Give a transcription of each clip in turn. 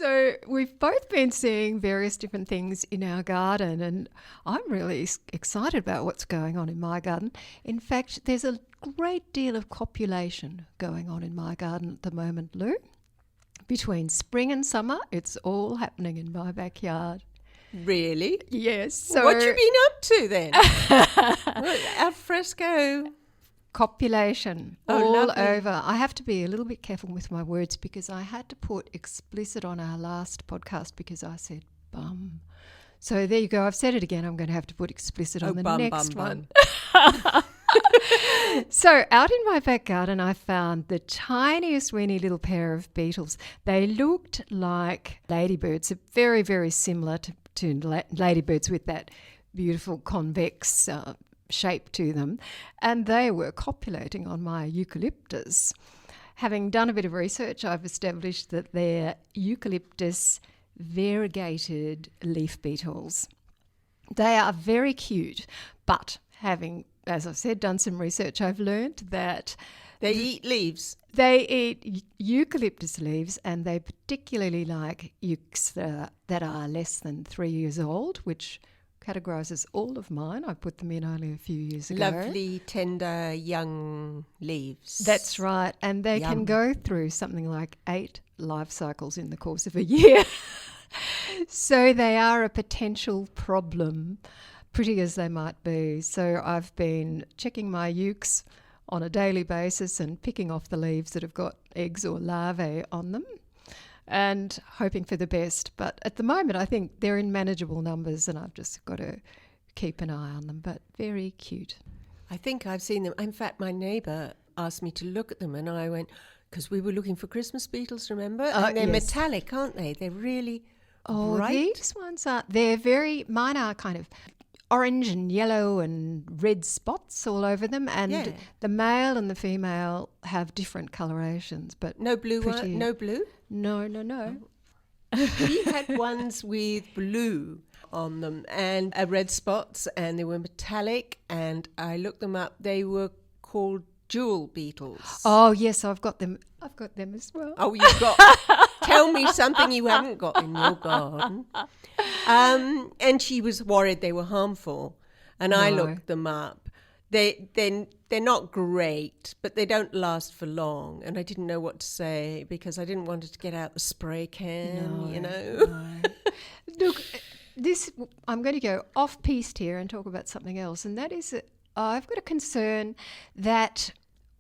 So we've both been seeing various different things in our garden, and I'm really excited about what's going on in my garden. In fact, there's a great deal of copulation going on in my garden at the moment, Lou. Between spring and summer, it's all happening in my backyard. Really? Yes. So what you been up to then? Al fresco. Copulation Oh, all lovely. over. I have to be a little bit careful with my words because I had to put explicit on our last podcast because I said bum. So there you go. I've said it again. I'm going to have to put explicit on the next one. So out in my back garden, I found the tiniest weeny little pair of beetles. They looked like ladybirds, very, very similar to ladybirds with that beautiful convex shape to them. And they were copulating on my eucalyptus. Having done a bit of research, I've established that they're Eucalyptus variegated leaf beetles. They are very cute, but having, as I've said, done some research, I've learned that They eat leaves. they eat eucalyptus leaves, and they particularly like eucs that are less than 3 years old, which categorises all of mine. I put them in only a few years ago. Lovely, tender, young leaves. That's right. And they can Yum. go through something like 8 life cycles in the course of a year. So they are a potential problem, pretty as they might be. So I've been checking my eucs on a daily basis and picking off the leaves that have got eggs or larvae on them and hoping for the best. But at the moment, I think they're in manageable numbers and I've just got to keep an eye on them. But very cute. I think I've seen them. In fact, my neighbour asked me to look at them and I went, because we were looking for Christmas beetles, remember? And they're yes. metallic, aren't they? They're really Oh, bright. these ones are, mine are kind of orange and yellow and red spots all over them. And Yeah. the male and the female have different colorations. But No blue pretty. one? No blue? No. We had ones with blue on them and red spots, and they were metallic, and I looked them up. They were called jewel beetles. Oh, yes, I've got them. I've got them as well. Oh, you've got... Tell me something you haven't got in your garden. And she was worried they were harmful, and I No. looked them up. They're not great, but they don't last for long. And I didn't know what to say because I didn't want her to get out the spray can, No. Look, I'm going to go off-piste here and talk about something else, and that is that I've got a concern that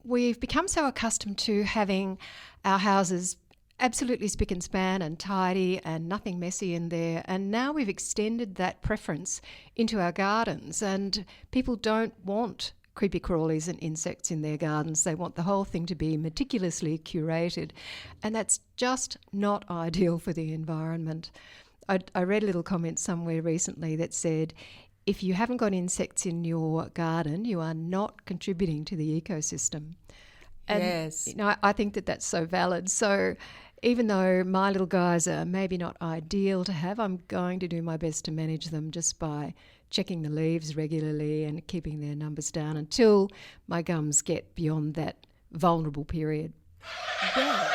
we've become so accustomed to having our houses absolutely spick and span and tidy and nothing messy in there, and now we've extended that preference into our gardens, and people don't want creepy crawlies and insects in their gardens. They want the whole thing to be meticulously curated, and that's just not ideal for the environment. I read a little comment somewhere recently that said, if you haven't got insects in your garden, you are not contributing to the ecosystem. And, Yes. I think that that's so valid. So even though my little guys are maybe not ideal to have, I'm going to do my best to manage them just by checking the leaves regularly and keeping their numbers down until my gums get beyond that vulnerable period. Yeah.